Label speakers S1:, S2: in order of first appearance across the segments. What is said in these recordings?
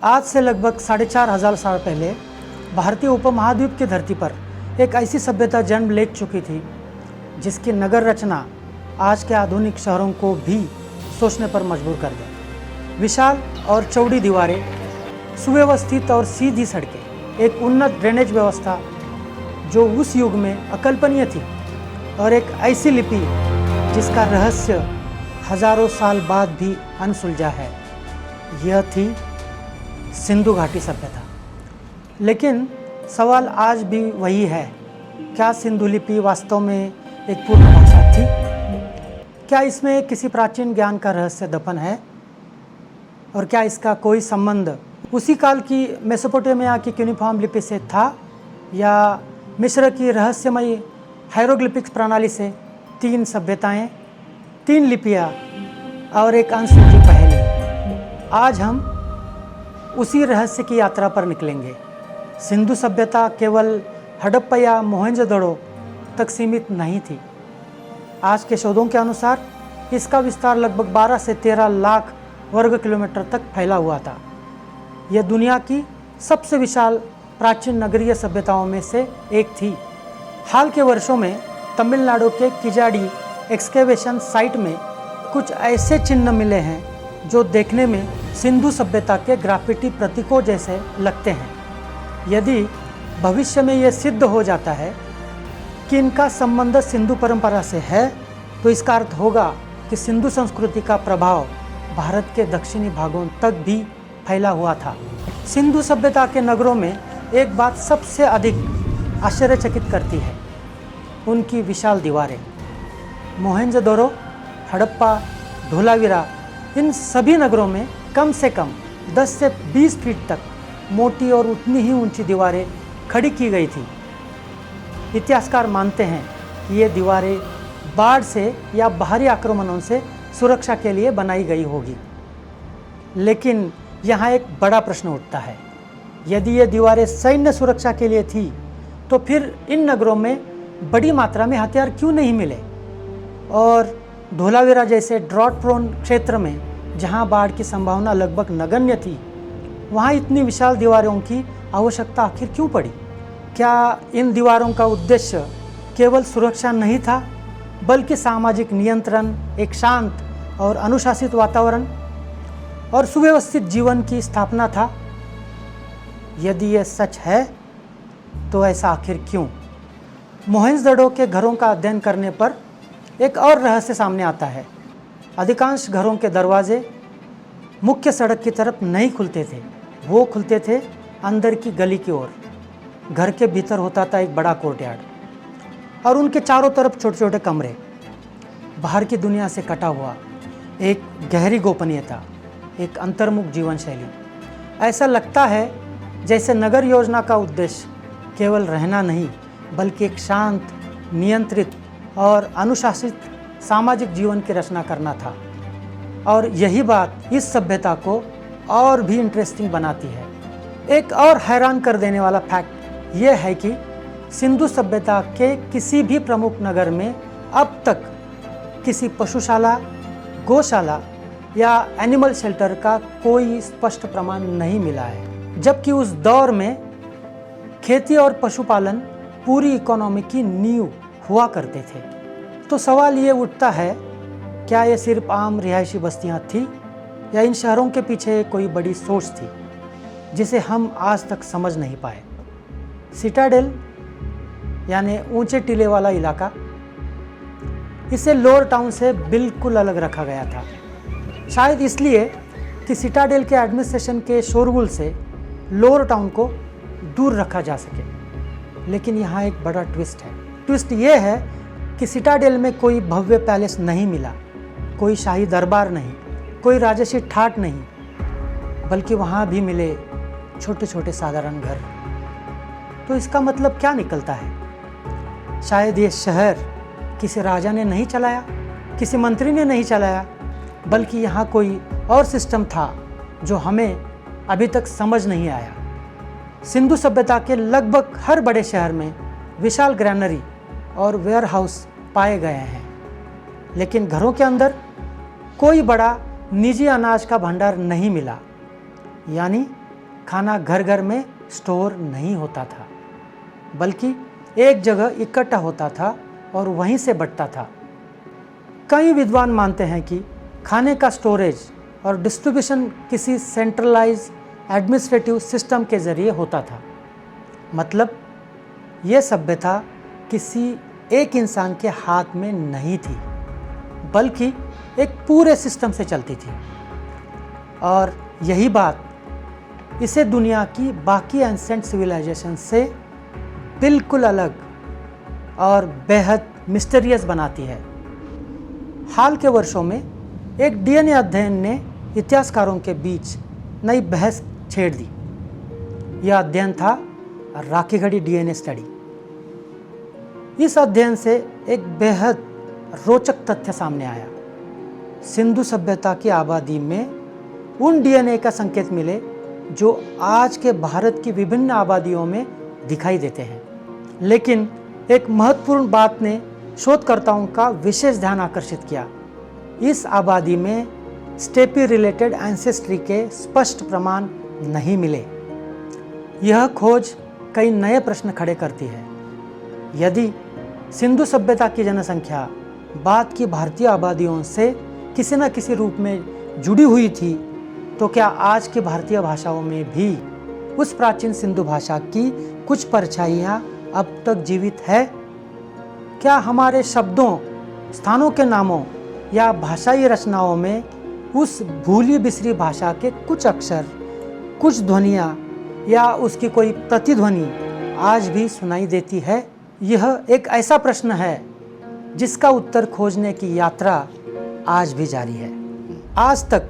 S1: आज से लगभग 4,500 साल पहले भारतीय उपमहाद्वीप की धरती पर एक ऐसी सभ्यता जन्म ले चुकी थी जिसकी नगर रचना आज के आधुनिक शहरों को भी सोचने पर मजबूर कर दे। विशाल और चौड़ी दीवारें, सुव्यवस्थित और सीधी सड़कें, एक उन्नत ड्रेनेज व्यवस्था जो उस युग में अकल्पनीय थी, और एक ऐसी लिपि जिसका रहस्य हजारों साल बाद भी अनसुलझा है। यह थी सिंधु घाटी सभ्यता। लेकिन सवाल आज भी वही है, क्या सिंधु लिपि वास्तव में एक पूर्ण भाषा थी? क्या इसमें किसी प्राचीन ज्ञान का रहस्य दफन है? और क्या इसका कोई संबंध उसी काल की मेसोपोटामिया की क्यूनिफॉर्म लिपि से था, या मिस्र की रहस्यमयी हायरोग्लिफिक्स प्रणाली से? तीन सभ्यताएं, तीन लिपियां और एक अनसुलझी पहेली। आज हम उसी रहस्य की यात्रा पर निकलेंगे। सिंधु सभ्यता केवल हड़प्पा या मोहनजोदड़ो तक सीमित नहीं थी। आज के शोधों के अनुसार इसका विस्तार लगभग 12 से 13 लाख वर्ग किलोमीटर तक फैला हुआ था। यह दुनिया की सबसे विशाल प्राचीन नगरीय सभ्यताओं में से एक थी। हाल के वर्षों में तमिलनाडु के किजाडी एक्सकेवेशन साइट में कुछ ऐसे चिन्ह मिले हैं जो देखने में सिंधु सभ्यता के ग्राफिटी प्रतीकों जैसे लगते हैं। यदि भविष्य में यह सिद्ध हो जाता है कि इनका संबंध सिंधु परंपरा से है, तो इसका अर्थ होगा कि सिंधु संस्कृति का प्रभाव भारत के दक्षिणी भागों तक भी फैला हुआ था। सिंधु सभ्यता के नगरों में एक बात सबसे अधिक आश्चर्यचकित करती है, उनकी विशाल दीवारें। मोहनजोदड़ो, हड़प्पा, धोलावीरा, इन सभी नगरों में कम से कम 10 से 20 फीट तक मोटी और उतनी ही ऊंची दीवारें खड़ी की गई थी। इतिहासकार मानते हैं कि ये दीवारें बाढ़ से या बाहरी आक्रमणों से सुरक्षा के लिए बनाई गई होगी। लेकिन यहाँ एक बड़ा प्रश्न उठता है, यदि ये दीवारें सैन्य सुरक्षा के लिए थी, तो फिर इन नगरों में बड़ी मात्रा में हथियार क्यों नहीं मिले? और धोलावीरा जैसे ड्रॉट प्रोन क्षेत्र में, जहाँ बाढ़ की संभावना लगभग नगण्य थी, वहाँ इतनी विशाल दीवारों की आवश्यकता आखिर क्यों पड़ी? क्या इन दीवारों का उद्देश्य केवल सुरक्षा नहीं था, बल्कि सामाजिक नियंत्रण, एक शांत और अनुशासित वातावरण और सुव्यवस्थित जीवन की स्थापना था? यदि यह सच है, तो ऐसा आखिर क्यों? मोहनजोदड़ो के घरों का अध्ययन करने पर एक और रहस्य सामने आता है। अधिकांश घरों के दरवाजे मुख्य सड़क की तरफ नहीं खुलते थे, वो खुलते थे अंदर की गली की ओर। घर के भीतर होता था एक बड़ा कोर्टयार्ड और उनके चारों तरफ छोटे छोटे कमरे। बाहर की दुनिया से कटा हुआ एक गहरी गोपनीयता, एक अंतर्मुख जीवन शैली। ऐसा लगता है जैसे नगर योजना का उद्देश्य केवल रहना नहीं, बल्कि एक शांत, नियंत्रित और अनुशासित सामाजिक जीवन की रचना करना था। और यही बात इस सभ्यता को और भी इंटरेस्टिंग बनाती है। एक और हैरान कर देने वाला फैक्ट यह है कि सिंधु सभ्यता के किसी भी प्रमुख नगर में अब तक किसी पशुशाला, गौशाला या एनिमल शेल्टर का कोई स्पष्ट प्रमाण नहीं मिला है, जबकि उस दौर में खेती और पशुपालन पूरी इकोनॉमी की नींव हुआ करते थे। तो सवाल ये उठता है, क्या ये सिर्फ आम रिहायशी बस्तियां थी, या इन शहरों के पीछे कोई बड़ी सोच थी जिसे हम आज तक समझ नहीं पाए? सिटाडेल यानी ऊंचे टीले वाला इलाका, इसे लोअर टाउन से बिल्कुल अलग रखा गया था। शायद इसलिए कि सिटाडेल के एडमिनिस्ट्रेशन के शोरगुल से लोअर टाउन को दूर रखा जा सके। लेकिन यहाँ एक बड़ा ट्विस्ट है। ट्विस्ट ये है कि सिटाडेल में कोई भव्य पैलेस नहीं मिला, कोई शाही दरबार नहीं, कोई राजसी ठाट नहीं, बल्कि वहाँ भी मिले छोटे छोटे साधारण घर। तो इसका मतलब क्या निकलता है? शायद ये शहर किसी राजा ने नहीं चलाया, किसी मंत्री ने नहीं चलाया, बल्कि यहाँ कोई और सिस्टम था जो हमें अभी तक समझ नहीं आया। सिंधु सभ्यता के लगभग हर बड़े शहर में विशाल ग्रैनरी और वेयरहाउस पाए गए हैं, लेकिन घरों के अंदर कोई बड़ा निजी अनाज का भंडार नहीं मिला। यानी खाना घर घर में स्टोर नहीं होता था, बल्कि एक जगह इकट्ठा होता था और वहीं से बंटता था। कई विद्वान मानते हैं कि खाने का स्टोरेज और डिस्ट्रीब्यूशन किसी सेंट्रलाइज एडमिनिस्ट्रेटिव सिस्टम के ज़रिए होता था। मतलब ये सभ्यता किसी एक इंसान के हाथ में नहीं थी, बल्कि एक पूरे सिस्टम से चलती थी। और यही बात इसे दुनिया की बाकी एंसेंट सिविलाइजेशन से बिल्कुल अलग और बेहद मिस्टीरियस बनाती है। हाल के वर्षों में एक डीएनए अध्ययन ने इतिहासकारों के बीच नई बहस छेड़ दी। यह अध्ययन था राखीगढ़ी डीएनए स्टडी। इस अध्ययन से एक बेहद रोचक तथ्य सामने आया। सिंधु सभ्यता की आबादी में उन डीएनए का संकेत मिले जो आज के भारत की विभिन्न आबादियों में दिखाई देते हैं। लेकिन एक महत्वपूर्ण बात ने शोधकर्ताओं का विशेष ध्यान आकर्षित किया। इस आबादी में स्टेपी रिलेटेड एंसेस्ट्री के स्पष्ट प्रमाण नहीं मिले। यह खोज कई नए प्रश्न खड़े करती है। यदि सिंधु सभ्यता की जनसंख्या बाद की भारतीय आबादियों से किसी न किसी रूप में जुड़ी हुई थी, तो क्या आज की भारतीय भाषाओं में भी उस प्राचीन सिंधु भाषा की कुछ परछाइयाँ अब तक जीवित है? क्या हमारे शब्दों, स्थानों के नामों या भाषाई रचनाओं में उस भूली बिसरी भाषा के कुछ अक्षर, कुछ ध्वनियाँ या उसकी कोई प्रतिध्वनि आज भी सुनाई देती है? यह एक ऐसा प्रश्न है जिसका उत्तर खोजने की यात्रा आज भी जारी है। आज तक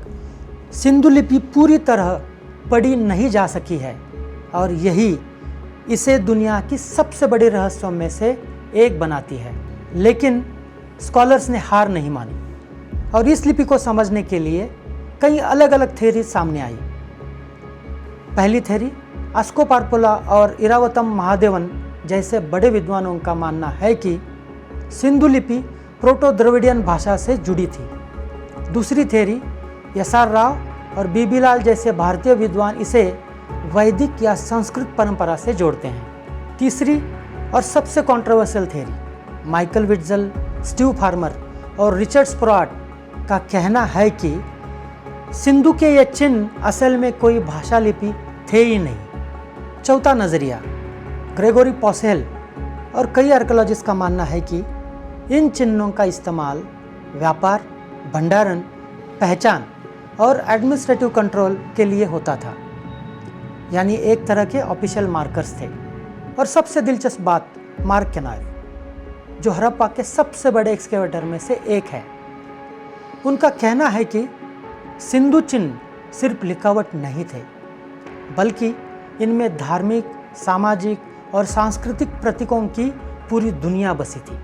S1: सिंधु लिपि पूरी तरह पढ़ी नहीं जा सकी है और यही इसे दुनिया की सबसे बड़े रहस्यों में से एक बनाती है। लेकिन स्कॉलर्स ने हार नहीं मानी और इस लिपि को समझने के लिए कई अलग अलग थ्योरी सामने आई। पहली थ्योरी, अस्कोपार्पोला और इरावतम महादेवन जैसे बड़े विद्वानों का मानना है कि सिंधु लिपि प्रोटो द्रविडियन भाषा से जुड़ी थी। दूसरी थ्योरी, एस.आर. राव और बी.बी. लाल जैसे भारतीय विद्वान इसे वैदिक या संस्कृत परंपरा से जोड़ते हैं। तीसरी और सबसे controversial theory, Michael Witzel, Steve Farmer और रिचर्ड स्प्रॉट का कहना है कि सिंधु के ये चिन्ह असल में कोई भाषा लिपि थे ही नहीं। चौथा नज़रिया, ग्रेगोरी पोसेल और कई आर्कियोलॉजिस्ट का मानना है कि इन चिन्हों का इस्तेमाल व्यापार, भंडारण, पहचान और एडमिनिस्ट्रेटिव कंट्रोल के लिए होता था, यानी एक तरह के ऑफिशियल मार्कर्स थे। और सबसे दिलचस्प बात, मार्क केनाइव, जो हड़प्पा के सबसे बड़े एक्सकेवेटर में से एक है, उनका कहना है कि सिंधु चिन्ह सिर्फ लिखावट नहीं थे, बल्कि इनमें धार्मिक, सामाजिक और सांस्कृतिक प्रतीकों की पूरी दुनिया बसी थी।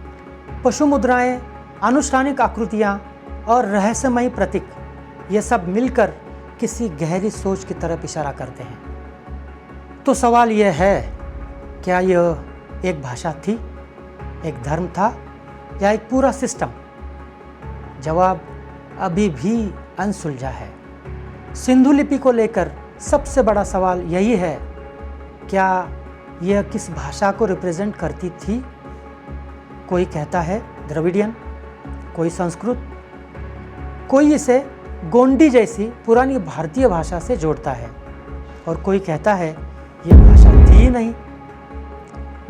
S1: पशु मुद्राएं, अनुष्ठानिक आकृतियाँ और रहस्यमयी प्रतीक, ये सब मिलकर किसी गहरी सोच की तरफ इशारा करते हैं। तो सवाल यह है, क्या यह एक भाषा थी, एक धर्म था या एक पूरा सिस्टम? जवाब अभी भी अनसुलझा है। सिंधु लिपि को लेकर सबसे बड़ा सवाल यही है, क्या यह किस भाषा को रिप्रेजेंट करती थी? कोई कहता है द्रविडियन, कोई संस्कृत, कोई इसे गोंडी जैसी पुरानी भारतीय भाषा से जोड़ता है और कोई कहता है यह भाषा थी ही नहीं,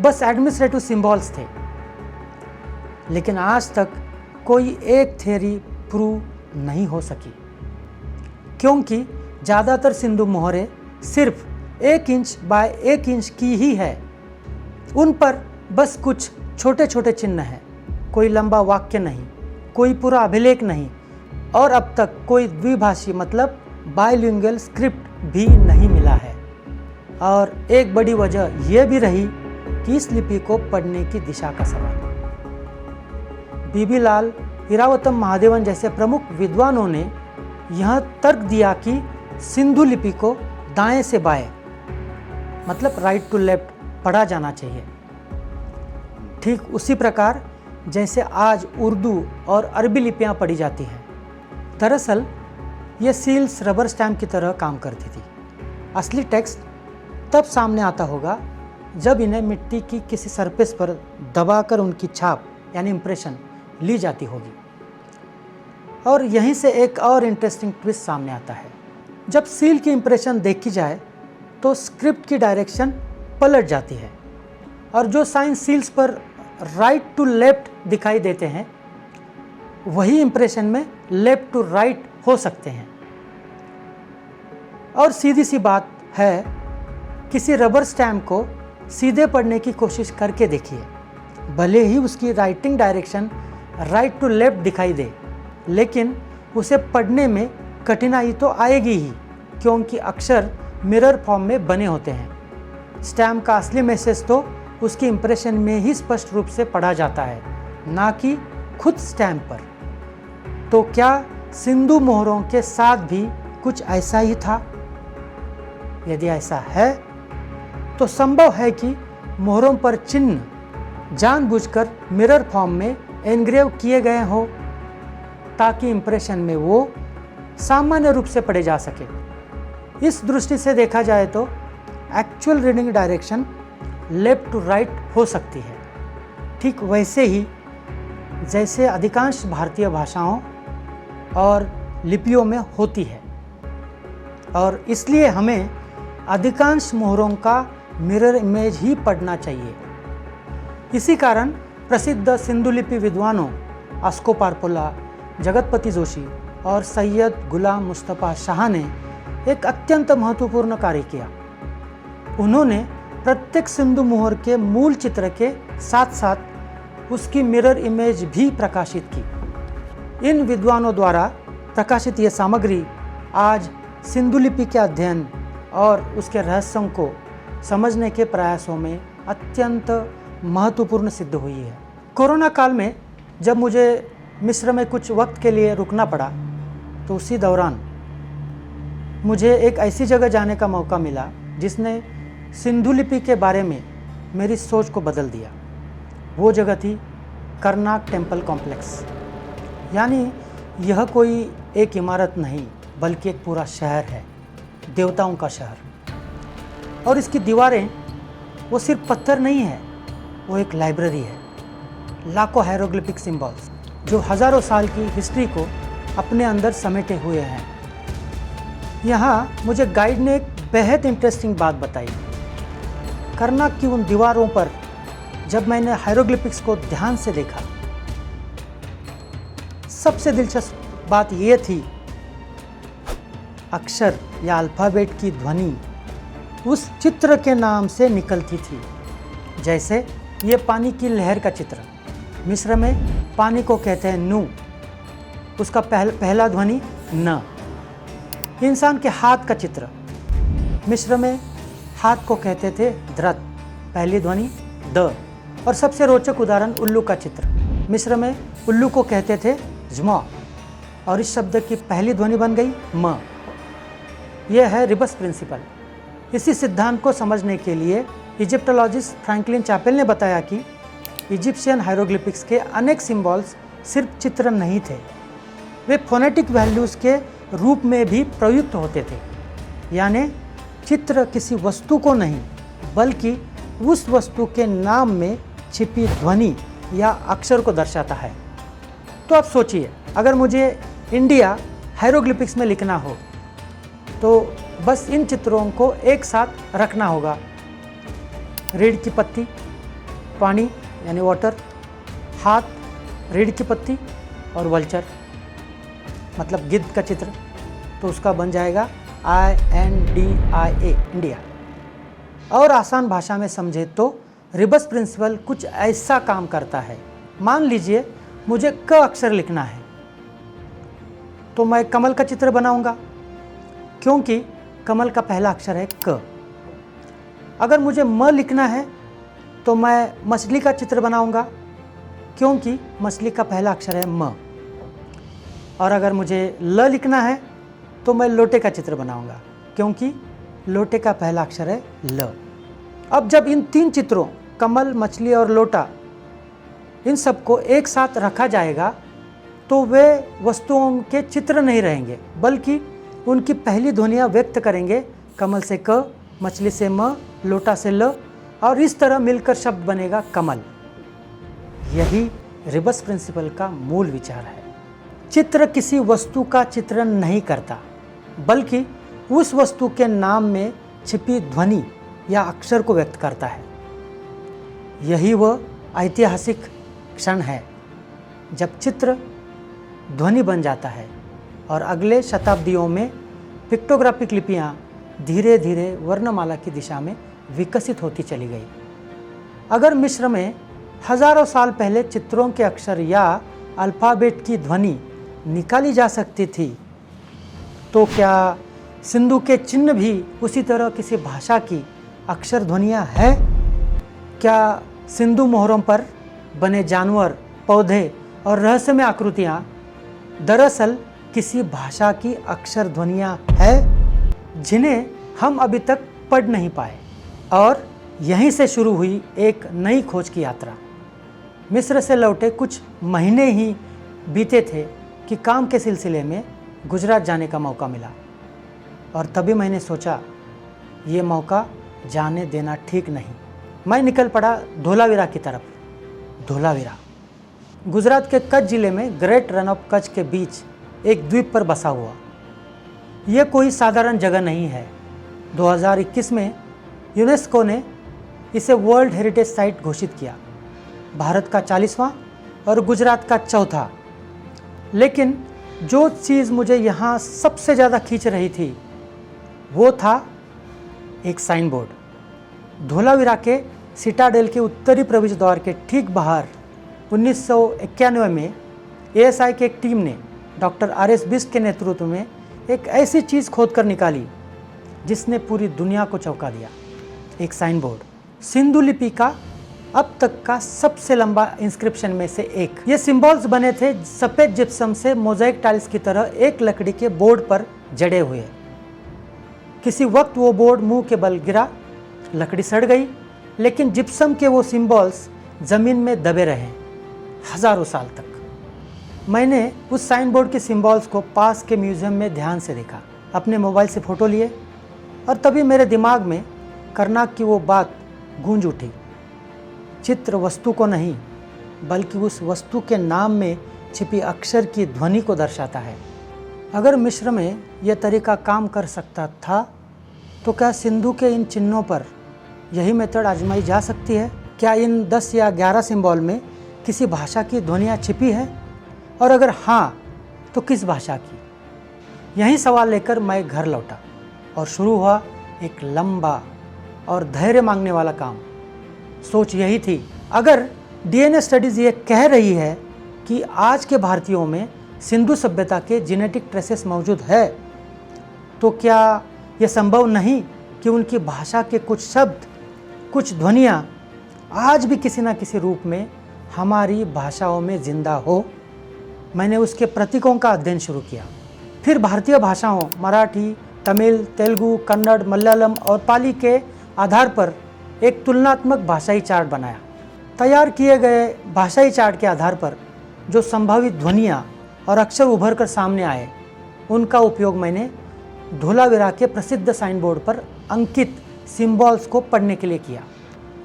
S1: बस एडमिनिस्ट्रेटिव सिंबल्स थे। लेकिन आज तक कोई एक थ्योरी प्रूव नहीं हो सकी, क्योंकि ज़्यादातर सिंधु मोहरें सिर्फ 1 इंच बाय 1 इंच की ही है। उन पर बस कुछ छोटे छोटे चिन्ह हैं, कोई लंबा वाक्य नहीं, कोई पूरा अभिलेख नहीं और अब तक कोई द्विभाषी मतलब बाइलिंगुअल स्क्रिप्ट भी नहीं मिला है। और एक बड़ी वजह यह भी रही कि इस लिपि को पढ़ने की दिशा का सवाल। बी.बी. लाल, इरावतम महादेवन जैसे प्रमुख विद्वानों ने यह तर्क दिया कि सिंधु लिपि को दाएं से बाएं मतलब राइट टू लेफ्ट पढ़ा जाना चाहिए, ठीक उसी प्रकार जैसे आज उर्दू और अरबी लिपियां पढ़ी जाती हैं। दरअसल ये सील्स रबर स्टैम्प की तरह काम करती थी। असली टेक्स्ट तब सामने आता होगा जब इन्हें मिट्टी की किसी सरफेस पर दबाकर उनकी छाप यानी इम्प्रेशन ली जाती होगी। और यहीं से एक और इंटरेस्टिंग ट्विस्ट सामने आता है। जब सील की इम्प्रेशन देखी जाए तो स्क्रिप्ट की डायरेक्शन पलट जाती है और जो साइन सील्स पर राइट टू लेफ्ट दिखाई देते हैं वही इम्प्रेशन में लेफ्ट टू राइट हो सकते हैं। और सीधी सी बात है, किसी रबर स्टैम्प को सीधे पढ़ने की कोशिश करके देखिए, भले ही उसकी writing direction right to left दिखाई दे, लेकिन उसे पढ़ने में कठिनाई तो आएगी ही, क्योंकि अक्षर मिरर फॉर्म में बने होते हैं। स्टैम्प का असली मैसेज तो उसकी इम्प्रेशन में ही स्पष्ट रूप से पढ़ा जाता है, ना कि खुद स्टैम्प पर। तो क्या सिंधु मोहरों के साथ भी कुछ ऐसा ही था? यदि ऐसा है तो संभव है कि मोहरों पर चिन्ह जानबूझकर मिरर फॉर्म में एनग्रेव किए गए हो ताकि इम्प्रेशन में वो सामान्य रूप से पढ़े जा सके। इस दृष्टि से देखा जाए तो actual reading direction left to right हो सकती है, ठीक वैसे ही जैसे अधिकांश भारतीय भाषाओं और लिपियों में होती है। और इसलिए हमें अधिकांश मोहरों का मिरर इमेज ही पढ़ना चाहिए। इसी कारण प्रसिद्ध सिंधु लिपि विद्वानों अस्को पारपोला, जगतपति जोशी और सैयद गुलाम मुस्तफ़ा शाह ने एक अत्यंत महत्वपूर्ण कार्य किया। उन्होंने प्रत्येक सिंधु मोहर के मूल चित्र के साथ साथ उसकी मिरर इमेज भी प्रकाशित की। इन विद्वानों द्वारा प्रकाशित ये सामग्री आज सिंधु लिपि के अध्ययन और उसके रहस्यों को समझने के प्रयासों में अत्यंत महत्वपूर्ण सिद्ध हुई है। कोरोना काल में जब मुझे मिस्र में कुछ वक्त के लिए रुकना पड़ा तो उसी दौरान मुझे एक ऐसी जगह जाने का मौका मिला जिसने सिंधु लिपि के बारे में मेरी सोच को बदल दिया। वो जगह थी करनाक टेम्पल कॉम्प्लेक्स। यानी यह कोई एक इमारत नहीं बल्कि एक पूरा शहर है, देवताओं का शहर। और इसकी दीवारें वो सिर्फ पत्थर नहीं है, वो एक लाइब्रेरी है। लाखों हायरोग्लिफिक सिंबल्स जो हज़ारों साल की हिस्ट्री को अपने अंदर समेटे हुए हैं। यहाँ मुझे गाइड ने एक बेहद इंटरेस्टिंग बात बताई। करनाक की उन दीवारों पर जब मैंने हायरोग्लिफिक्स को ध्यान से देखा, सबसे दिलचस्प बात यह थी अक्षर या अल्फ़ाबेट की ध्वनि उस चित्र के नाम से निकलती थी। जैसे ये पानी की लहर का चित्र, मिस्र में पानी को कहते हैं नू, उसका पहला ध्वनि न। इंसान के हाथ का चित्र, मिस्र में हाथ को कहते थे द्रत, पहली ध्वनि द। और सबसे रोचक उदाहरण उल्लू का चित्र, मिस्र में उल्लू को कहते थे ज्मा और इस शब्द की पहली ध्वनि बन गई म। यह है रिबस प्रिंसिपल। इसी सिद्धांत को समझने के लिए इजिप्टोलॉजिस्ट फ्रैंकलिन चैपेल ने बताया कि इजिप्शियन हायरोग्लिफिक्स के अनेक सिंबल्स सिर्फ चित्र नहीं थे, वे फोनेटिक वैल्यूज़ के रूप में भी प्रयुक्त होते थे। यानी चित्र किसी वस्तु को नहीं बल्कि उस वस्तु के नाम में छिपी ध्वनि या अक्षर को दर्शाता है। तो आप सोचिए, अगर मुझे इंडिया हायरोग्लिफिक्स में लिखना हो तो बस इन चित्रों को एक साथ रखना होगा। रीढ़ की पत्ती, पानी यानी वाटर, हाथ, रीढ़ की पत्ती और वल्चर मतलब गिद्ध का चित्र, तो उसका बन जाएगा INDIA, इंडिया। और आसान भाषा में समझे तो रिबस प्रिंसिपल कुछ ऐसा काम करता है। मान लीजिए मुझे क अक्षर लिखना है तो मैं कमल का चित्र बनाऊंगा क्योंकि कमल का पहला अक्षर है क। अगर मुझे म लिखना है तो मैं मछली का चित्र बनाऊंगा क्योंकि मछली का पहला अक्षर है म। और अगर मुझे ल लिखना है तो मैं लोटे का चित्र बनाऊंगा क्योंकि लोटे का पहला अक्षर है ल। अब जब इन तीन चित्रों कमल, मछली और लोटा, इन सबको एक साथ रखा जाएगा तो वे वस्तुओं के चित्र नहीं रहेंगे बल्कि उनकी पहली ध्वनियाँ व्यक्त करेंगे कमल से क, मछली से म, लोटा से ल, और इस तरह मिलकर शब्द बनेगा कमल। यही रिबस प्रिंसिपल का मूल विचार है। चित्र किसी वस्तु का चित्रण नहीं करता, बल्कि उस वस्तु के नाम में छिपी ध्वनि या अक्षर को व्यक्त करता है। यही वह ऐतिहासिक क्षण है जब चित्र ध्वनि बन जाता है और अगले शताब्दियों में पिक्टोग्राफिक लिपियाँ धीरे धीरे वर्णमाला की दिशा में विकसित होती चली गई। अगर मिस्र में हजारों साल पहले चित्रों के अक्षर या अल्फ़ाबेट की ध्वनि निकाली जा सकती थी, तो क्या सिंधु के चिन्ह भी उसी तरह किसी भाषा की अक्षर ध्वनियाँ हैं? क्या सिंधु मोहरों पर बने जानवर, पौधे और रहस्यमय आकृतियाँ दरअसल किसी भाषा की अक्षर ध्वनियाँ हैं जिन्हें हम अभी तक पढ़ नहीं पाए? और यहीं से शुरू हुई एक नई खोज की यात्रा। मिस्र से लौटे कुछ महीने ही बीते थे कि काम के सिलसिले में गुजरात जाने का मौका मिला, और तभी मैंने सोचा ये मौका जाने देना ठीक नहीं। मैं निकल पड़ा धोलावीरा की तरफ। धोलावीरा गुजरात के कच्छ जिले में ग्रेट रन ऑफ कच्छ के बीच एक द्वीप पर बसा हुआ। यह कोई साधारण जगह नहीं है। 2021 में यूनेस्को ने इसे वर्ल्ड हेरिटेज साइट घोषित किया। भारत का 40वां और गुजरात का 4था। लेकिन जो चीज़ मुझे यहाँ सबसे ज़्यादा खींच रही थी वो था एक साइन बोर्ड। धोलावीरा के सिटाडेल के उत्तरी प्रवेश द्वार के ठीक बाहर 1991 में एएसआई की एक टीम ने डॉक्टर आर.एस. बिष्ट के नेतृत्व में एक ऐसी चीज़ खोद कर निकाली जिसने पूरी दुनिया को चौंका दिया। एक साइन बोर्ड। सिंधु लिपि का अब तक का सबसे लंबा इंस्क्रिप्शन में से एक। ये सिंबल्स बने थे सफ़ेद जिप्सम से मोज़ाइक टाइल्स की तरह एक लकड़ी के बोर्ड पर जड़े हुए। किसी वक्त वो बोर्ड मुंह के बल गिरा, लकड़ी सड़ गई, लेकिन जिप्सम के वो सिंबल्स ज़मीन में दबे रहे हज़ारों साल तक। मैंने उस साइन बोर्ड के सिंबल्स को पास के म्यूज़ियम में ध्यान से देखा, अपने मोबाइल से फ़ोटो लिए, और तभी मेरे दिमाग में कर्नाक की वो बात गूंज उठी। चित्र वस्तु को नहीं, बल्कि उस वस्तु के नाम में छिपी अक्षर की ध्वनि को दर्शाता है। अगर मिस्र में यह तरीका काम कर सकता था, तो क्या सिंधु के इन चिन्हों पर यही मेथड आजमाई जा सकती है? क्या इन 10 या 11 सिंबल में किसी भाषा की ध्वनियाँ छिपी है? और अगर हाँ, तो किस भाषा की? यही सवाल लेकर मैं घर लौटा और शुरू हुआ एक लंबा और धैर्य मांगने वाला काम। सोच यही थी, अगर डीएनए स्टडीज़ ये कह रही है कि आज के भारतीयों में सिंधु सभ्यता के जेनेटिक ट्रेसेस मौजूद है, तो क्या यह संभव नहीं कि उनकी भाषा के कुछ शब्द, कुछ ध्वनियाँ आज भी किसी न किसी रूप में हमारी भाषाओं में जिंदा हो? मैंने उसके प्रतीकों का अध्ययन शुरू किया। फिर भारतीय भाषाओं मराठी, तमिल, तेलुगु, कन्नड़, मलयालम और पाली के आधार पर एक तुलनात्मक भाषाई चार्ट बनाया। तैयार किए गए भाषाई चार्ट के आधार पर जो संभावित ध्वनियाँ और अक्षर उभर कर सामने आए, उनका उपयोग मैंने धोलावीरा के प्रसिद्ध साइन बोर्ड पर अंकित सिंबल्स को पढ़ने के लिए किया।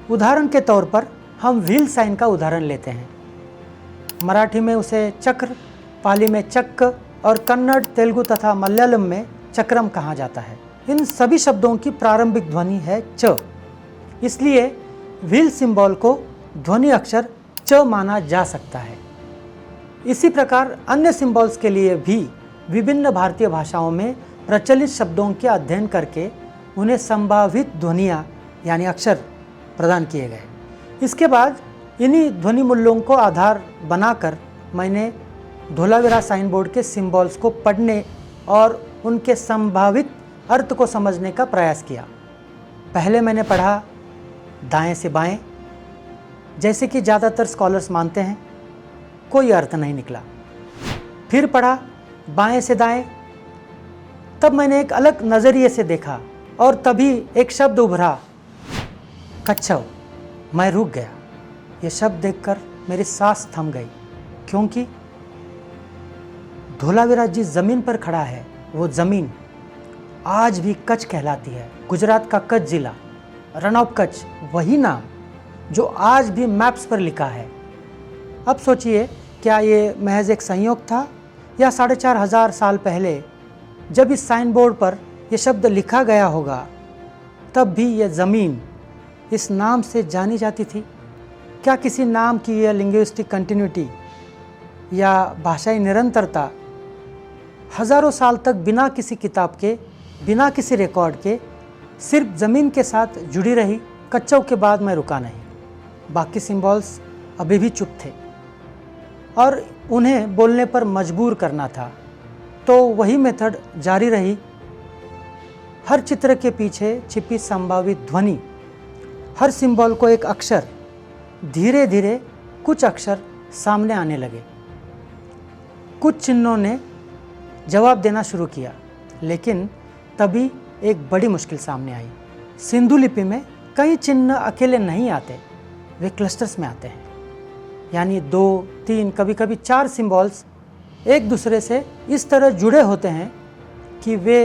S1: उदाहरण के तौर पर हम व्हील साइन का उदाहरण लेते हैं। मराठी में उसे चक्र, पाली में चक्क और कन्नड़, तेलुगु तथा मलयालम में चक्रम कहा जाता है। इन सभी शब्दों की प्रारंभिक ध्वनि है च, इसलिए व्हील सिंबल को ध्वनि अक्षर च माना जा सकता है। इसी प्रकार अन्य सिंबल्स के लिए भी विभिन्न भारतीय भाषाओं में प्रचलित शब्दों के अध्ययन करके उन्हें संभावित ध्वनियाँ यानी अक्षर प्रदान किए गए। इसके बाद इन्हीं ध्वनि मूल्यों को आधार बनाकर मैंने धोलावीरा साइन बोर्ड के सिंबल्स को पढ़ने और उनके संभावित अर्थ को समझने का प्रयास किया। पहले मैंने पढ़ा दाएं से बाएं, जैसे कि ज़्यादातर स्कॉलर्स मानते हैं। कोई अर्थ नहीं निकला। फिर पढ़ा बाएं से दाएं, तब मैंने एक अलग नज़रिए से देखा और तभी एक शब्द उभरा, कच्छव। मैं रुक गया। ये शब्द देखकर मेरी सांस थम गई, क्योंकि धोलावीरा जिस ज़मीन पर खड़ा है वो ज़मीन आज भी कच्छ कहलाती है। गुजरात का कच्छ जिला, रण ऑफ कच्छ, वही नाम जो आज भी मैप्स पर लिखा है। अब सोचिए, क्या ये महज एक संयोग था या 4,500 साल पहले जब इस साइन बोर्ड पर यह शब्द लिखा गया होगा तब भी यह ज़मीन इस नाम से जानी जाती थी? क्या किसी नाम की यह लिंग्विस्टिक कंटिन्यूटी या भाषाई निरंतरता हज़ारों साल तक बिना किसी किताब के, बिना किसी रिकॉर्ड के, सिर्फ ज़मीन के साथ जुड़ी रही? कच्चों के बाद मैं रुका नहीं, बाकी सिंबल्स अभी भी चुप थे और उन्हें बोलने पर मजबूर करना था। तो वही मेथड जारी रही। हर चित्र के पीछे छिपी संभावित ध्वनि, हर सिंबल को एक अक्षर, धीरे धीरे कुछ अक्षर सामने आने लगे। कुछ चिन्हों ने जवाब देना शुरू किया, लेकिन तभी एक बड़ी मुश्किल सामने आई। सिंधु लिपि में कई चिन्ह अकेले नहीं आते, वे क्लस्टर्स में आते हैं। यानी 2, 3, कभी कभी 4 सिंबल्स एक दूसरे से इस तरह जुड़े होते हैं कि वे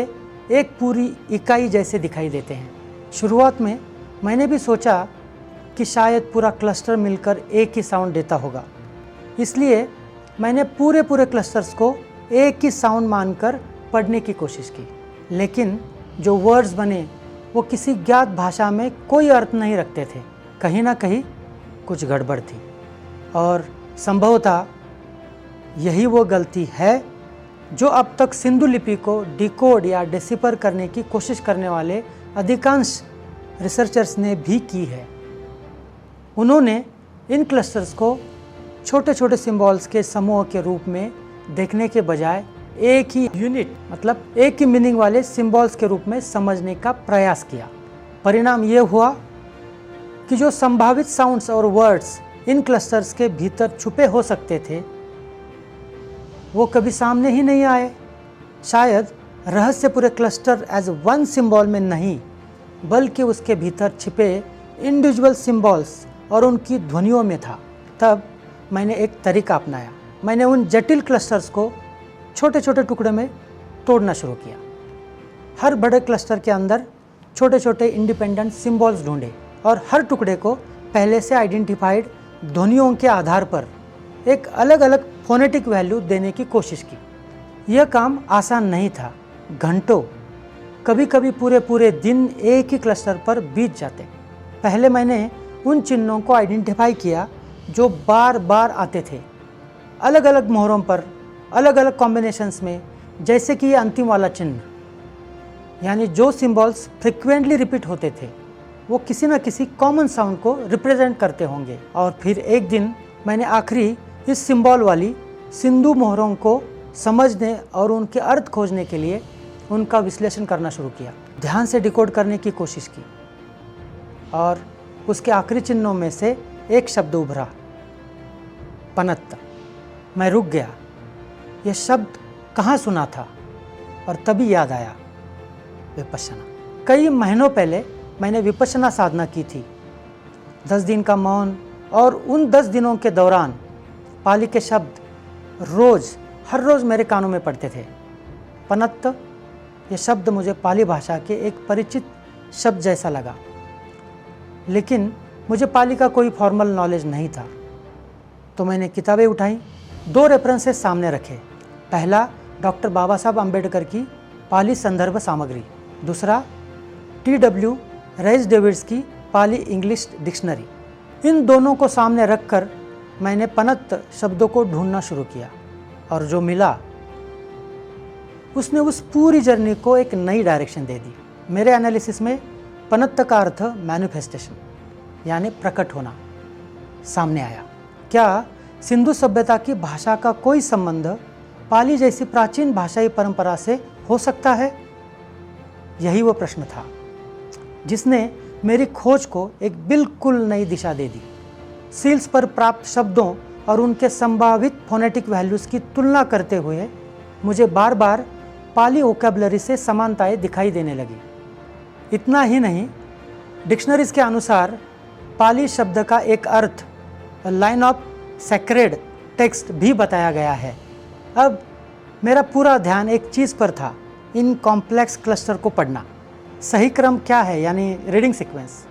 S1: एक पूरी इकाई जैसे दिखाई देते हैं। शुरुआत में मैंने भी सोचा कि शायद पूरा क्लस्टर मिलकर एक ही साउंड देता होगा, इसलिए मैंने पूरे क्लस्टर्स को एक ही साउंड मानकर पढ़ने की कोशिश की। लेकिन जो वर्ड्स बने वो किसी ज्ञात भाषा में कोई अर्थ नहीं रखते थे। कहीं ना कहीं कुछ गड़बड़ थी और संभवतः यही वो गलती है जो अब तक सिंधु लिपि को डिकोड या डिसिफर करने की कोशिश करने वाले अधिकांश रिसर्चर्स ने भी की है। उन्होंने इन क्लस्टर्स को छोटे छोटे सिंबल्स के समूह के रूप में देखने के बजाय एक ही यूनिट, मतलब एक ही मीनिंग वाले सिंबल्स के रूप में समझने का प्रयास किया। परिणाम ये हुआ कि जो संभावित साउंड्स और वर्ड्स इन क्लस्टर्स के भीतर छुपे हो सकते थे वो कभी सामने ही नहीं आए। शायद रहस्य पूरे क्लस्टर एज वन सिंबल में नहीं, बल्कि उसके भीतर छिपे इंडिविजुअल सिंबल्स और उनकी ध्वनियों में था। तब मैंने एक तरीका अपनाया। मैंने उन जटिल क्लस्टर्स को छोटे छोटे टुकड़े में तोड़ना शुरू किया। हर बड़े क्लस्टर के अंदर छोटे छोटे इंडिपेंडेंट सिंबल्स ढूंढे और हर टुकड़े को पहले से आइडेंटिफाइड ध्वनियों के आधार पर एक अलग अलग फोनेटिक वैल्यू देने की कोशिश की। यह काम आसान नहीं था। घंटों, कभी कभी पूरे दिन एक ही क्लस्टर पर बीत जाते। पहले मैंने उन चिन्हों को आइडेंटिफाई किया जो बार बार आते थे, अलग अलग मोहरों पर, अलग अलग कॉम्बिनेशंस में, जैसे कि ये अंतिम वाला चिन्ह। यानी जो सिंबल्स फ्रिक्वेंटली रिपीट होते थे वो किसी न किसी कॉमन साउंड को रिप्रेजेंट करते होंगे। और फिर एक दिन मैंने आखिरी इस सिंबल वाली सिंधु मोहरों को समझने और उनके अर्थ खोजने के लिए उनका विश्लेषण करना शुरू किया। ध्यान से डिकोड करने की कोशिश की और उसके आखिरी चिन्हों में से एक शब्द उभरा, पनत्त। मैं रुक गया। यह शब्द कहाँ सुना था? और तभी याद आया, विपश्यना। कई महीनों पहले मैंने विपश्यना साधना की थी। 10 दिन का मौन, और उन 10 दिनों के दौरान पाली के शब्द हर रोज़ मेरे कानों में पड़ते थे। पनत्त, यह शब्द मुझे पाली भाषा के एक परिचित शब्द जैसा लगा, लेकिन मुझे पाली का कोई फॉर्मल नॉलेज नहीं था। तो मैंने किताबें उठाई, 2 रेफरेंसेस सामने रखे। पहला डॉक्टर बाबा साहब अम्बेडकर की पाली संदर्भ सामग्री, दूसरा T.W. रेज डेविड्स की पाली इंग्लिश डिक्शनरी। इन दोनों को सामने रखकर मैंने पनत्त शब्दों को ढूंढना शुरू किया और जो मिला उसने उस पूरी जर्नी को एक नई डायरेक्शन दे दी। मेरे एनालिसिस में पनत्त का अर्थ मैनिफेस्टेशन, यानी प्रकट होना, सामने आया। क्या सिंधु सभ्यता की भाषा का कोई संबंध पाली जैसी प्राचीन भाषाई परंपरा से हो सकता है? यही वो प्रश्न था जिसने मेरी खोज को एक बिल्कुल नई दिशा दे दी। सील्स पर प्राप्त शब्दों और उनके संभावित फोनेटिक वैल्यूज़ की तुलना करते हुए मुझे बार बार पाली वोकैबुलरी से समानताएं दिखाई देने लगी। इतना ही नहीं, डिक्शनरीज के अनुसार पाली शब्द का एक अर्थ लाइन ऑफ सेक्रेड टेक्स्ट भी बताया गया है। अब मेरा पूरा ध्यान एक चीज़ पर था, इन कॉम्प्लेक्स क्लस्टर को पढ़ना। सही क्रम क्या है, यानी रीडिंग सीक्वेंस,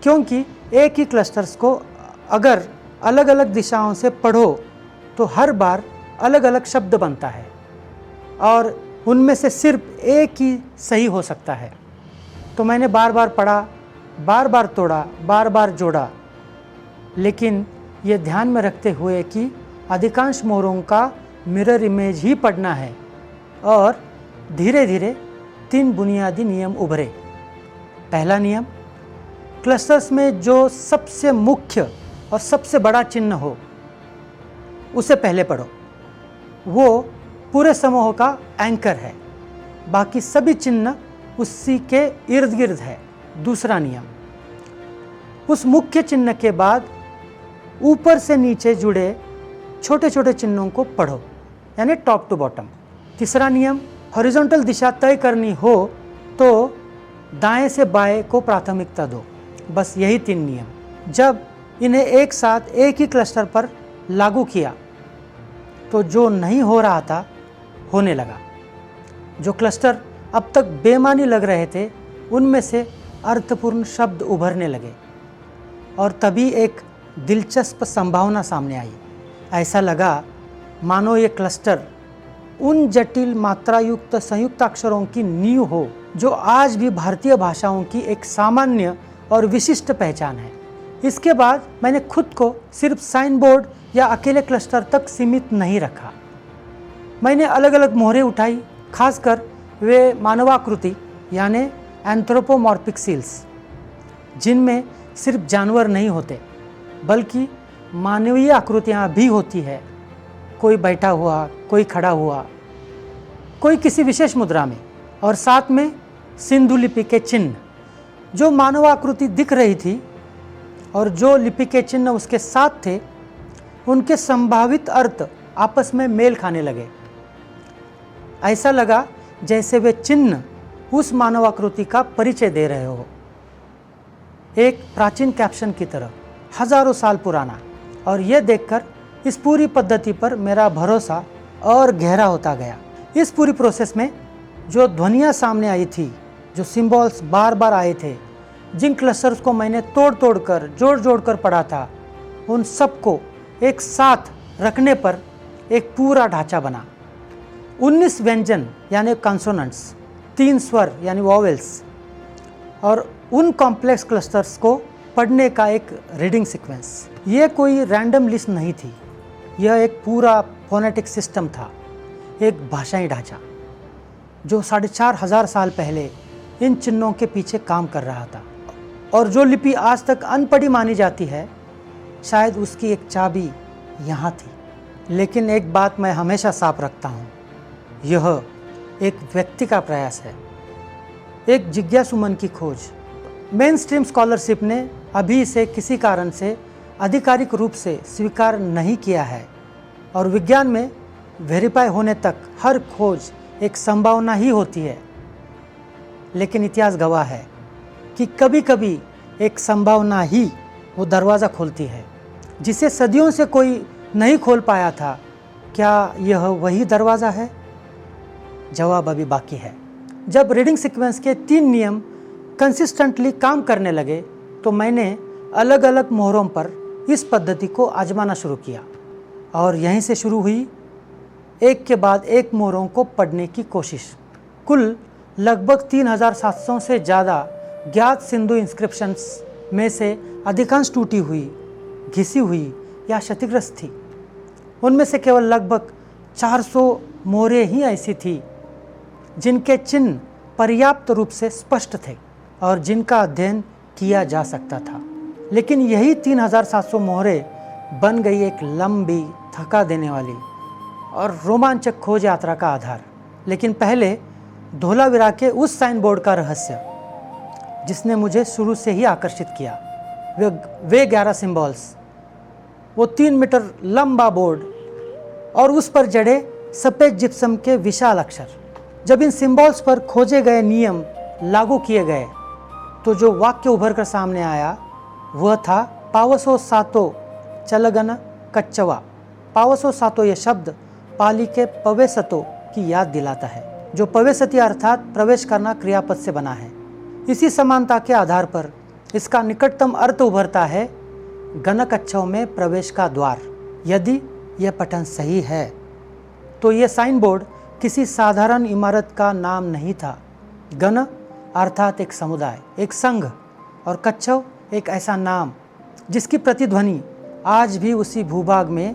S1: क्योंकि एक ही क्लस्टर्स को अगर अलग अलग दिशाओं से पढ़ो तो हर बार अलग अलग शब्द बनता है और उनमें से सिर्फ एक ही सही हो सकता है। तो मैंने बार बार पढ़ा, बार बार तोड़ा, बार बार जोड़ा, लेकिन ये ध्यान में रखते हुए कि अधिकांश मोहरों का मिरर इमेज ही पढ़ना है। और धीरे धीरे 3 बुनियादी नियम उभरे। पहला नियम, क्लस्टर्स में जो सबसे मुख्य और सबसे बड़ा चिन्ह हो उसे पहले पढ़ो, वो पूरे समूह का एंकर है, बाकी सभी चिन्ह उसी के इर्द गिर्द है। दूसरा नियम, उस मुख्य चिन्ह के बाद ऊपर से नीचे जुड़े छोटे छोटे चिन्हों को पढ़ो, यानी टॉप टू बॉटम। तीसरा नियम, हॉरिजॉन्टल दिशा तय करनी हो तो दाएं से बाएं को प्राथमिकता दो। बस यही 3 नियम। जब इन्हें एक साथ एक ही क्लस्टर पर लागू किया तो जो नहीं हो रहा था होने लगा। जो क्लस्टर अब तक बेमानी लग रहे थे उनमें से अर्थपूर्ण शब्द उभरने लगे और तभी एक दिलचस्प संभावना सामने आई। ऐसा लगा मानो ये क्लस्टर उन जटिल मात्रायुक्त संयुक्ताक्षरों की नींव हो जो आज भी भारतीय भाषाओं की एक सामान्य और विशिष्ट पहचान है। इसके बाद मैंने खुद को सिर्फ साइन बोर्ड या अकेले क्लस्टर तक सीमित नहीं रखा। मैंने अलग अलग मोहरें उठाई, खासकर वे मानवाकृति यानी एंथ्रोपोमॉर्फिक सील्स, जिनमें सिर्फ जानवर नहीं होते बल्कि मानवीय आकृतियाँ भी होती है। कोई बैठा हुआ, कोई खड़ा हुआ, कोई किसी विशेष मुद्रा में, और साथ में सिंधु लिपि के चिन्ह। जो मानवाकृति दिख रही थी और जो लिपि के चिन्ह उसके साथ थे, उनके संभावित अर्थ आपस में मेल खाने लगे। ऐसा लगा जैसे वे चिन्ह उस मानवाकृति का परिचय दे रहे हो, एक प्राचीन कैप्शन की तरह, हजारों साल पुराना। और यह देखकर इस पूरी पद्धति पर मेरा भरोसा और गहरा होता गया। इस पूरी प्रोसेस में जो ध्वनियाँ सामने आई थी, जो सिंबल्स बार बार आए थे, जिन क्लस्टर्स को मैंने तोड़ तोड़ कर, जोड़ जोड़ कर पढ़ा था, उन सबको एक साथ रखने पर एक पूरा ढांचा बना। 19 व्यंजन यानी कॉन्सोनेंट्स, 3 स्वर यानी वॉवेल्स, और उन कॉम्प्लेक्स क्लस्टर्स को पढ़ने का एक रीडिंग सीक्वेंस। ये कोई रैंडम लिस्ट नहीं थी, यह एक पूरा फोनेटिक सिस्टम था, एक भाषाई ढांचा जो 4,500 साल पहले इन चिन्हों के पीछे काम कर रहा था। और जो लिपि आज तक अनपढ़ी मानी जाती है, शायद उसकी एक चाबी यहाँ थी। लेकिन एक बात मैं हमेशा साफ रखता हूँ, यह एक व्यक्ति का प्रयास है, एक जिज्ञासु मन की खोज। मेन स्ट्रीम स्कॉलरशिप ने अभी इसे किसी कारण से आधिकारिक रूप से स्वीकार नहीं किया है, और विज्ञान में वेरीफाई होने तक हर खोज एक संभावना ही होती है। लेकिन इतिहास गवाह है कि कभी कभी एक संभावना ही वो दरवाज़ा खोलती है जिसे सदियों से कोई नहीं खोल पाया था। क्या यह वही दरवाज़ा है? जवाब अभी बाकी है। जब रीडिंग सीक्वेंस के 3 नियम कंसिस्टेंटली काम करने लगे तो मैंने अलग अलग मोहरों पर इस पद्धति को आजमाना शुरू किया, और यहीं से शुरू हुई एक के बाद एक मोहरों को पढ़ने की कोशिश। कुल लगभग 3,700 से ज़्यादा ज्ञात सिंधु इंस्क्रिप्शंस में से अधिकांश टूटी हुई, घिसी हुई या क्षतिग्रस्त थी। उनमें से केवल लगभग 400 मोहरें ही ऐसी थी जिनके चिन्ह पर्याप्त रूप से स्पष्ट थे और जिनका अध्ययन किया जा सकता था। लेकिन यही 3,700 मोहरें बन गई एक लंबी, थका देने वाली और रोमांचक खोज यात्रा का आधार। लेकिन पहले धोलावीरा के उस साइन बोर्ड का रहस्य जिसने मुझे शुरू से ही आकर्षित किया। वे 11 सिंबल्स, वो 3 मीटर लंबा बोर्ड और उस पर जड़े सफ़ेद जिप्सम के विशाल अक्षर। जब इन सिंबल्स पर खोजे गए नियम लागू किए गए तो जो वाक्य उभर कर सामने आया वह था पावसो सातो चलगन कच्चवा। पावसो सातो ये शब्द पाली के पवेसतो की याद दिलाता है। जो पवेसति अर्थात प्रवेश करना क्रियापद से बना है। इसी समानता के आधार पर इसका निकटतम अर्थ उभरता है गणकच्छव में प्रवेश का द्वार। यदि यह पठन सही है तो यह साइन बोर्ड किसी साधारण इमारत का नाम नहीं था। गण अर्थात एक समुदाय, एक संघ, और कच्छव एक ऐसा नाम जिसकी प्रतिध्वनि आज भी उसी भूभाग में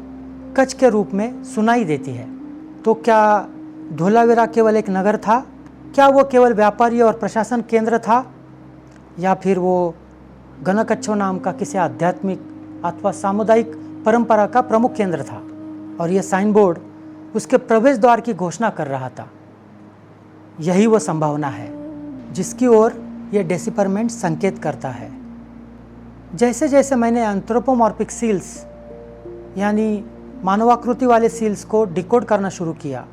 S1: कच्छ के रूप में सुनाई देती है। तो क्या धोलावीरा केवल एक नगर था? क्या वो केवल व्यापारी और प्रशासन केंद्र था? या फिर वो गणकच्छव नाम का किसी आध्यात्मिक अथवा सामुदायिक परंपरा का प्रमुख केंद्र था और यह साइन बोर्ड उसके प्रवेश द्वार की घोषणा कर रहा था? यही वो संभावना है जिसकी ओर यह डेसिपरमेंट संकेत करता है। जैसे जैसे मैंने एंथ्रोपोमॉर्फिक सील्स यानी मानवाकृति वाले सील्स को डिकोड करना शुरू किया,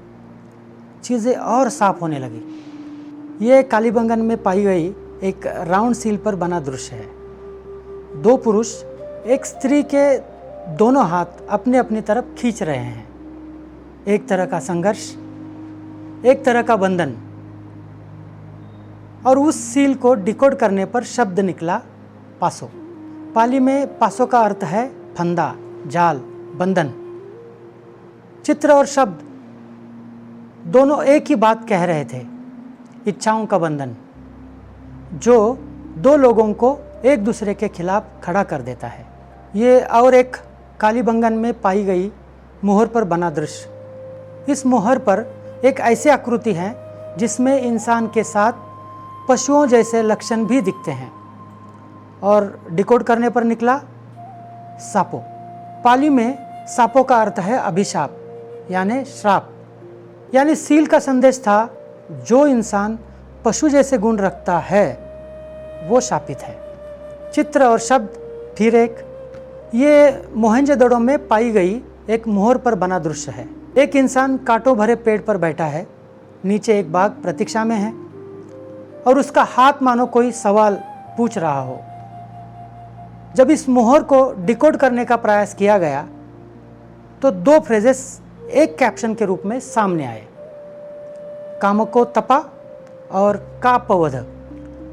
S1: चीज़ें और साफ होने लगी। ये कालीबंगन में पाई गई एक राउंड सील पर बना दृश्य है। दो पुरुष एक स्त्री के दोनों हाथ अपने अपनी तरफ खींच रहे हैं। एक तरह का संघर्ष, एक तरह का बंधन। और उस सील को डिकोड करने पर शब्द निकला पासो। पाली में पासो का अर्थ है फंदा, जाल, बंधन। चित्र और शब्द दोनों एक ही बात कह रहे थे, इच्छाओं का बंधन, जो दो लोगों को एक दूसरे के खिलाफ खड़ा कर देता है। ये और एक कालीबंगन में पाई गई मोहर पर बना दृश्य। इस मोहर पर एक ऐसी आकृति है जिसमें इंसान के साथ पशुओं जैसे लक्षण भी दिखते हैं और डिकोड करने पर निकला सापो। पाली में सापो का अर्थ है अभिशाप यानी श्राप। यानी सील का संदेश था, जो इंसान पशु जैसे गुण रखता है वो शापित है। चित्र और शब्द फिर एक, ये मोहनजोदड़ो में पाई गई एक मोहर पर बना दृश्य है। एक इंसान कांटों भरे पेड़ पर बैठा है, नीचे एक बाघ प्रतीक्षा में है और उसका हाथ मानो कोई सवाल पूछ रहा हो। जब इस मोहर को डिकोड करने का प्रयास किया गया तो दो फ्रेजेस एक कैप्शन के रूप में सामने आए, कामको तपा और कापवध।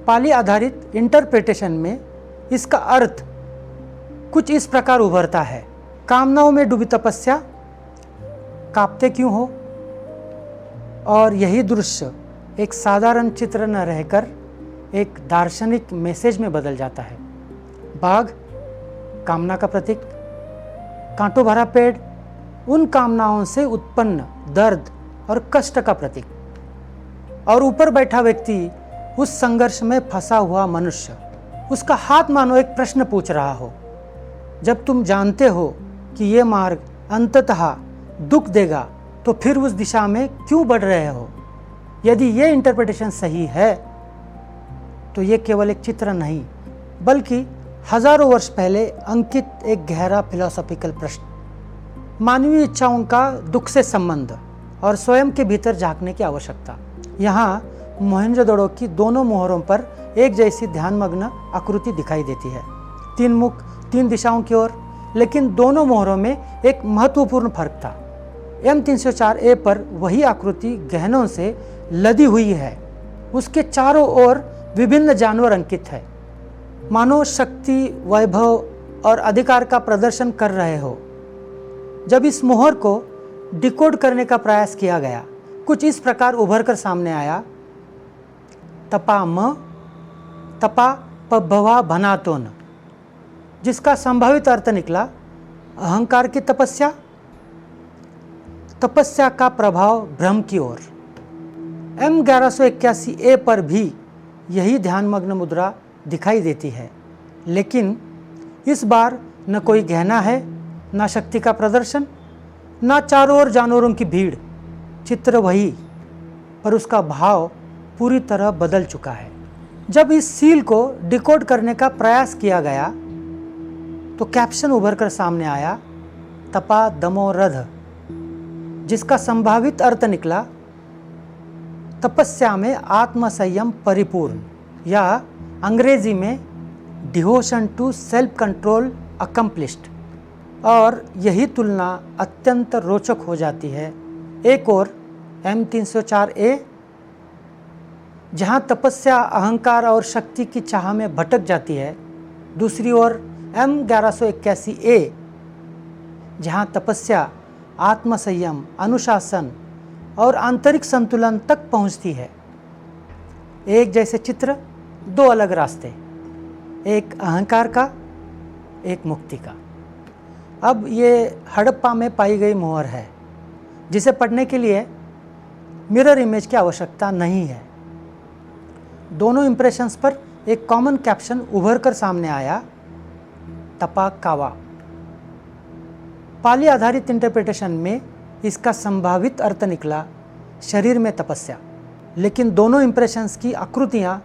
S1: पाली आधारित इंटरप्रिटेशन में इसका अर्थ कुछ इस प्रकार उभरता है, कामनाओं में डूबी तपस्या, कांपते क्यों हो। और यही दृश्य एक साधारण चित्र न रहकर एक दार्शनिक मैसेज में बदल जाता है। बाघ कामना का प्रतीक, कांटों भरा पेड़ उन कामनाओं से उत्पन्न दर्द और कष्ट का प्रतीक, और ऊपर बैठा व्यक्ति उस संघर्ष में फंसा हुआ मनुष्य। उसका हाथ मानो एक प्रश्न पूछ रहा हो, जब तुम जानते हो कि ये मार्ग अंततः दुख देगा तो फिर उस दिशा में क्यों बढ़ रहे हो। यदि ये इंटरप्रिटेशन सही है तो ये केवल एक चित्र नहीं बल्कि हजारों वर्ष पहले अंकित एक गहरा फिलोसॉफिकल प्रश्न, मानवीय इच्छाओं का दुख से संबंध और स्वयं के भीतर झांकने की आवश्यकता। यहाँ मोहनजोदड़ो की दोनों मोहरों पर एक जैसी ध्यानमग्न आकृति दिखाई देती है, तीन मुख तीन दिशाओं की ओर। लेकिन दोनों मोहरों में एक महत्वपूर्ण फर्क था। M304A पर वही आकृति गहनों से लदी हुई है, उसके चारों ओर विभिन्न जानवर अंकित है, मानो शक्ति, वैभव और अधिकार का प्रदर्शन कर रहे हो। जब इस मोहर को डिकोड करने का प्रयास किया गया, कुछ इस प्रकार उभर कर सामने आया, तपा म तपा पभवा भनातोन, जिसका संभावित अर्थ निकला अहंकार की तपस्या, तपस्या का प्रभाव भ्रम की ओर। M1181A पर भी यही ध्यानमग्न मुद्रा दिखाई देती है, लेकिन इस बार न कोई गहना है, न शक्ति का प्रदर्शन, न चारों ओर जानवरों की भीड़। चित्र वही, पर उसका भाव पूरी तरह बदल चुका है। जब इस सील को डिकोड करने का प्रयास किया गया तो कैप्शन उभर कर सामने आया, तपा दमो रध, जिसका संभावित अर्थ निकला तपस्या में आत्मसंयम परिपूर्ण, या अंग्रेजी में devotion to self control accomplished. और यही तुलना अत्यंत रोचक हो जाती है। एक और M304A जहाँ तपस्या अहंकार और शक्ति की चाह में भटक जाती है, दूसरी ओर M1181A जहाँ तपस्या आत्मसंयम, अनुशासन और आंतरिक संतुलन तक पहुँचती है। एक जैसे चित्र, दो अलग रास्ते, एक अहंकार का, एक मुक्ति का। अब ये हड़प्पा में पाई गई मोहर है, जिसे पढ़ने के लिए मिरर इमेज की आवश्यकता नहीं है। दोनों इंप्रेशंस पर एक कॉमन कैप्शन उभर कर सामने आया, तपा कावा। पाली आधारित इंटरप्रिटेशन में इसका संभावित अर्थ निकला शरीर में तपस्या, लेकिन दोनों इंप्रेशंस की आकृतियाँ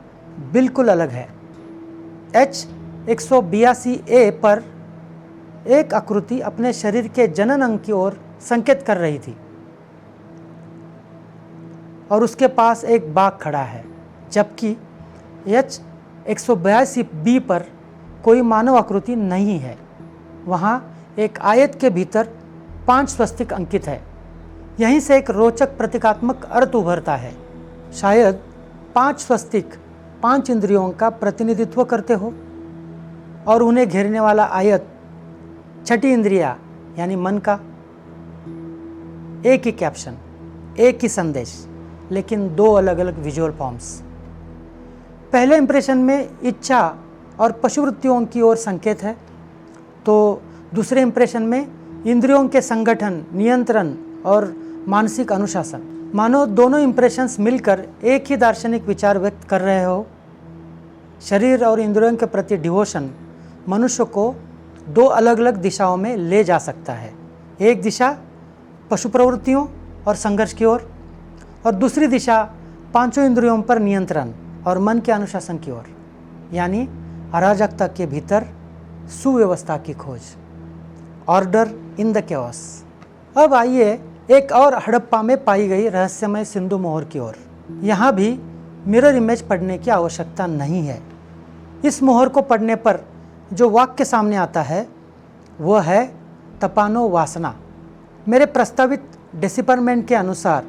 S1: बिल्कुल अलग है। H182A पर एक आकृति अपने शरीर के जनन अंग की ओर संकेत कर रही थी और उसके पास एक बाघ खड़ा है, जबकि H182B पर कोई मानव आकृति नहीं है। वहाँ एक आयत के भीतर 5 स्वस्तिक अंकित है। यहीं से एक रोचक प्रतीकात्मक अर्थ उभरता है। शायद 5 स्वस्तिक 5 इंद्रियों का प्रतिनिधित्व करते हो और उन्हें घेरने वाला आयत छठी इंद्रिया यानी मन का। एक ही कैप्शन, एक ही संदेश, लेकिन दो अलग अलग विजुअल फॉर्म्स। पहले इंप्रेशन में इच्छा और पशुवृत्तियों की ओर संकेत है, तो दूसरे इंप्रेशन में इंद्रियों के संगठन, नियंत्रण और मानसिक अनुशासन। मानो दोनों इंप्रेशंस मिलकर एक ही दार्शनिक विचार व्यक्त कर रहे हो। शरीर और इंद्रियों के प्रति डिवोशन मनुष्य को दो अलग अलग दिशाओं में ले जा सकता है। एक दिशा पशु प्रवृत्तियों और संघर्ष की ओर, और दूसरी दिशा पांचों इंद्रियों पर नियंत्रण और मन के अनुशासन की ओर, यानी अराजकता के भीतर सुव्यवस्था की खोज, ऑर्डर इन द केओस। अब आइए एक और हड़प्पा में पाई गई रहस्यमय सिंधु मोहर की ओर। यहाँ भी मिरर इमेज पढ़ने की आवश्यकता नहीं है। इस मोहर को पढ़ने पर जो वाक्य सामने आता है वह है तपानो वासना। मेरे प्रस्तावित डेसिपरमेंट के अनुसार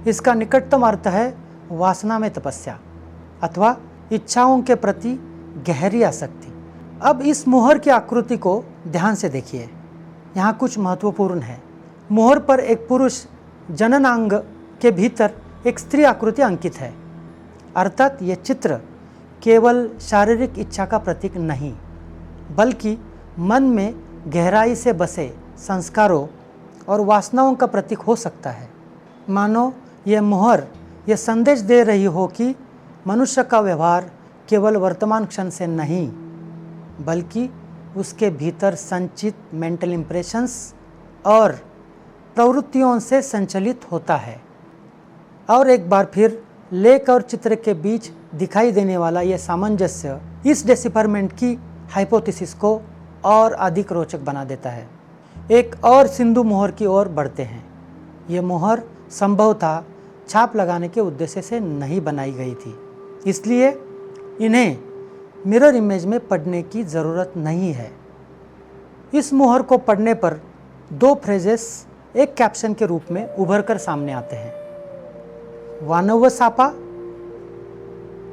S1: इसका निकटतम अर्थ है वासना में तपस्या अथवा इच्छाओं के प्रति गहरी आसक्ति। अब इस मोहर की आकृति को ध्यान से देखिए। यहाँ कुछ महत्वपूर्ण है। मोहर पर एक पुरुष जननांग के भीतर एक स्त्री आकृति अंकित है, अर्थात ये चित्र केवल शारीरिक इच्छा का प्रतीक नहीं, बल्कि मन में गहराई से बसे संस्कारों और वासनाओं का प्रतीक हो सकता है। मानो यह मोहर यह संदेश दे रही हो कि मनुष्य का व्यवहार केवल वर्तमान क्षण से नहीं, बल्कि उसके भीतर संचित मेंटल इंप्रेशंस और प्रवृत्तियों से संचालित होता है। और एक बार फिर लेख और चित्र के बीच दिखाई देने वाला यह सामंजस्य इस डेसिफरमेंट की हाइपोथेसिस को और अधिक रोचक बना देता है। एक और सिंधु मोहर की ओर बढ़ते हैं। ये मोहर संभवतः छाप लगाने के उद्देश्य से नहीं बनाई गई थी, इसलिए इन्हें मिरर इमेज में पढ़ने की ज़रूरत नहीं है। इस मोहर को पढ़ने पर दो फ्रेजेस एक कैप्शन के रूप में उभर कर सामने आते हैं, वानवसापा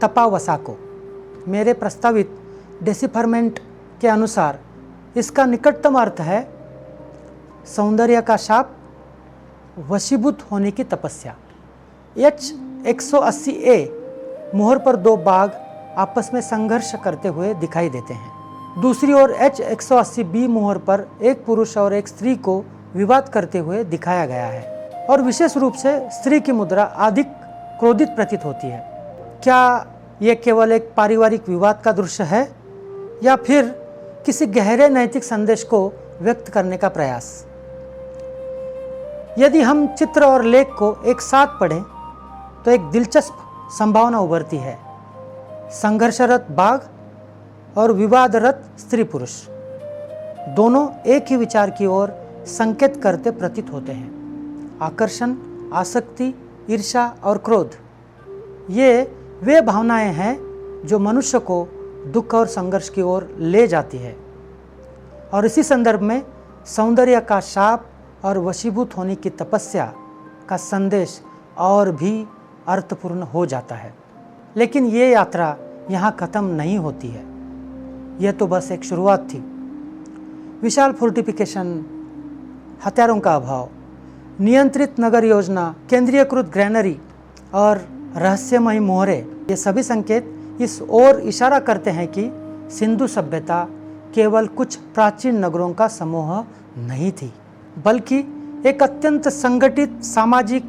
S1: तपा वसाको। मेरे प्रस्तावित डेसिफरमेंट के अनुसार इसका निकटतम अर्थ है सौंदर्य का शाप, वशीभूत होने की तपस्या। H180A मोहर पर दो बाघ आपस में संघर्ष करते हुए दिखाई देते हैं। दूसरी ओर H180B मोहर पर एक पुरुष और एक स्त्री को विवाद करते हुए दिखाया गया है, और विशेष रूप से स्त्री की मुद्रा अधिक क्रोधित प्रतीत होती है। क्या यह केवल एक पारिवारिक विवाद का दृश्य है या फिर किसी गहरे नैतिक संदेश को व्यक्त करने का प्रयास? यदि हम चित्र और लेख को एक साथ पढ़ें तो एक दिलचस्प संभावना उभरती है। संघर्षरत बाघ और विवादरत स्त्री पुरुष दोनों एक ही विचार की ओर संकेत करते प्रतीत होते हैं। आकर्षण, आसक्ति, ईर्ष्या और क्रोध, ये वे भावनाएं हैं जो मनुष्य को दुख और संघर्ष की ओर ले जाती है। और इसी संदर्भ में सौंदर्य का शाप और वशीभूत होने की तपस्या का संदेश और भी अर्थपूर्ण हो जाता है। लेकिन ये यात्रा यहाँ ख़त्म नहीं होती है। यह तो बस एक शुरुआत थी। विशाल फोर्टिफिकेशन, हथियारों का अभाव, नियंत्रित नगर योजना, केंद्रीयकृत ग्रैनरी और रहस्यमयी मोहरे, ये सभी संकेत इस ओर इशारा करते हैं कि सिंधु सभ्यता केवल कुछ प्राचीन नगरों का समूह नहीं थी, बल्कि एक अत्यंत संगठित सामाजिक,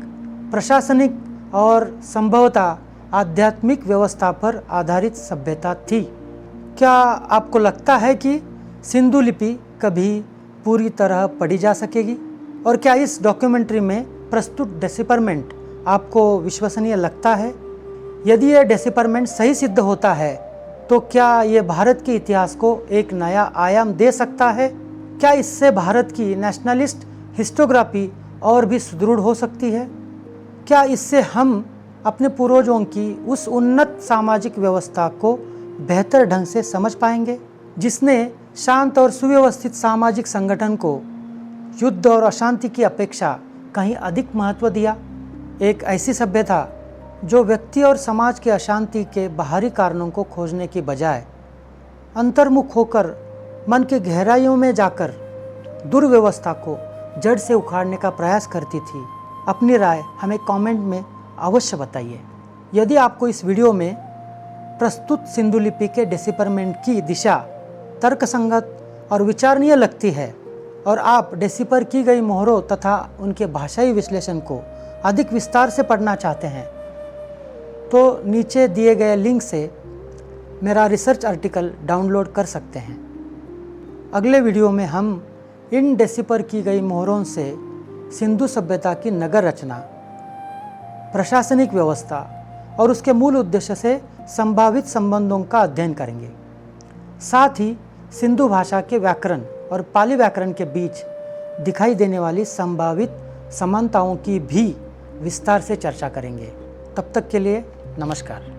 S1: प्रशासनिक और संभवतः आध्यात्मिक व्यवस्था पर आधारित सभ्यता थी। क्या आपको लगता है कि सिंधु लिपि कभी पूरी तरह पढ़ी जा सकेगी? और क्या इस डॉक्यूमेंट्री में प्रस्तुत डेसिपरमेंट आपको विश्वसनीय लगता है? यदि यह डेसिपरमेंट सही सिद्ध होता है तो क्या ये भारत के इतिहास को एक नया आयाम दे सकता है? क्या इससे भारत की नेशनलिस्ट हिस्टोग्राफी और भी सुदृढ़ हो सकती है? क्या इससे हम अपने पूर्वजों की उस उन्नत सामाजिक व्यवस्था को बेहतर ढंग से समझ पाएंगे, जिसने शांत और सुव्यवस्थित सामाजिक संगठन को युद्ध और अशांति की अपेक्षा कहीं अधिक महत्व दिया? एक ऐसी सभ्यता जो व्यक्ति और समाज की अशांति के बाहरी कारणों को खोजने की बजाय अंतर्मुख होकर मन की गहराइयों में जाकर दुर्व्यवस्था को जड़ से उखाड़ने का प्रयास करती थी। अपनी राय हमें कमेंट में अवश्य बताइए। यदि आपको इस वीडियो में प्रस्तुत सिंधु लिपि के डेसिपरमेंट की दिशा तर्कसंगत और विचारणीय लगती है और आप डेसिपर की गई मोहरों तथा उनके भाषाई विश्लेषण को अधिक विस्तार से पढ़ना चाहते हैं, तो नीचे दिए गए लिंक से मेरा रिसर्च आर्टिकल डाउनलोड कर सकते हैं। अगले वीडियो में हम इन डेसिपर की गई मोहरों से सिंधु सभ्यता की नगर रचना, प्रशासनिक व्यवस्था और उसके मूल उद्देश्य से संभावित संबंधों का अध्ययन करेंगे। साथ ही सिंधु भाषा के व्याकरण और पाली व्याकरण के बीच दिखाई देने वाली संभावित समानताओं की भी विस्तार से चर्चा करेंगे। तब तक के लिए नमस्कार।